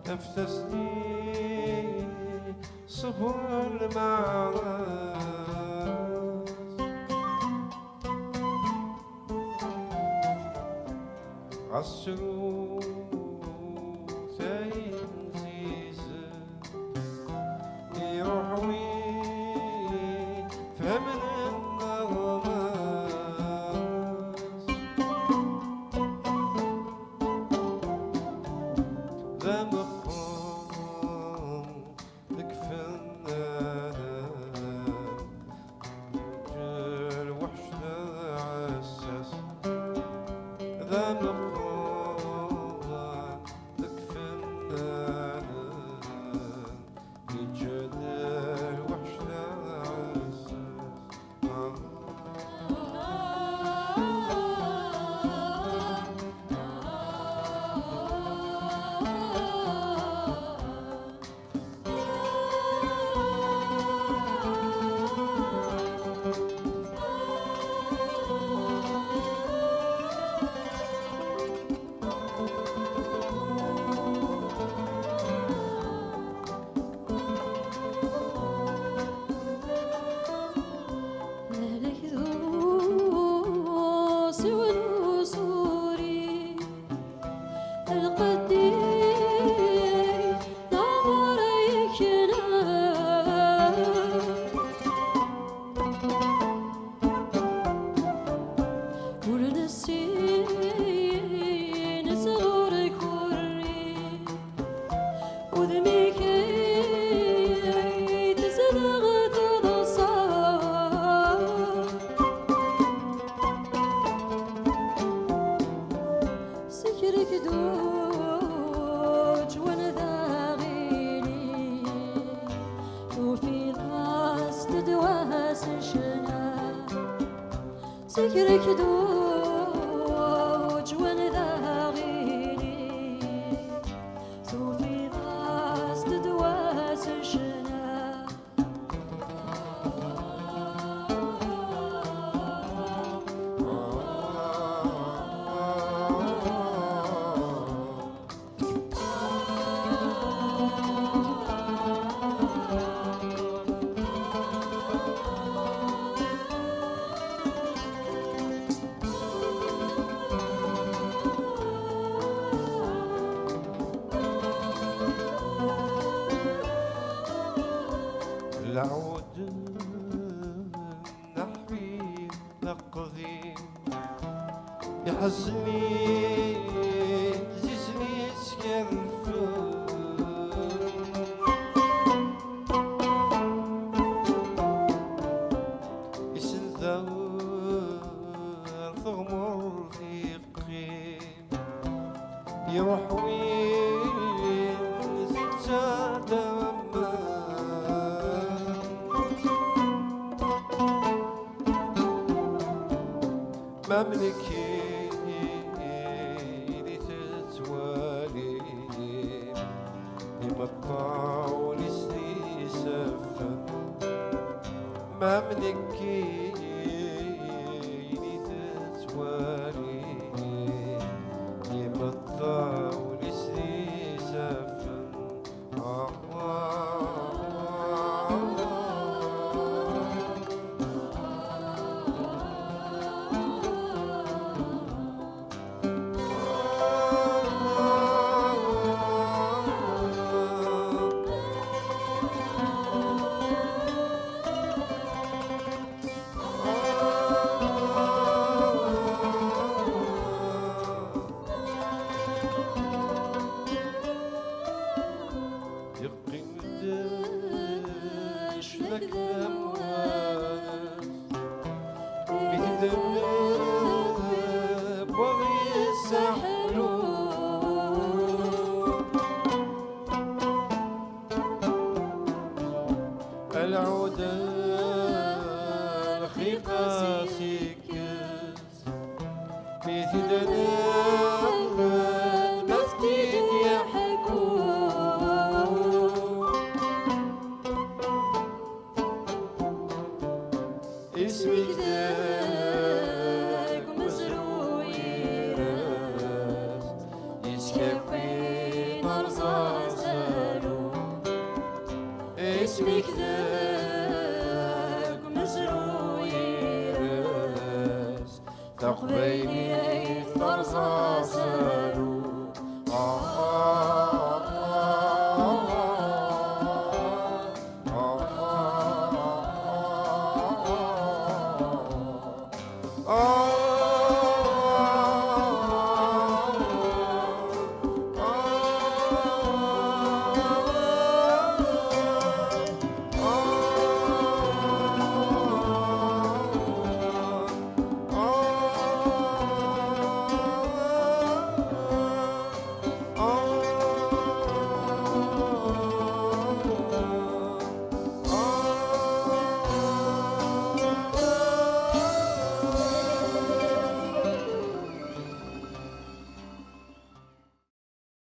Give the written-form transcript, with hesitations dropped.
نفسني صبر المعاصي عالسرور ثاين زيزة يروح وين فمن النغماس ذا مقام تكفلنا جل وحش ذا عساس ذا مقام سكرك دوج وانا غيري صوفي ضاس تدواس الشنا العود نحوي نقضي يحزني زيزني سكرف يسنثر ثغمر في قيم يروح وين زيت مملكي لتتوالي يمطع ولسني سفا مملكي لتتوالي يمطع ولسني سفا العود الخيقة سكت اسمك دناغ مفتيت يا حكوم اسمك داك مزروع يراس يسكفي مرصاص اسمك ذاك مزروع يراس تقبيلي فرصة سالو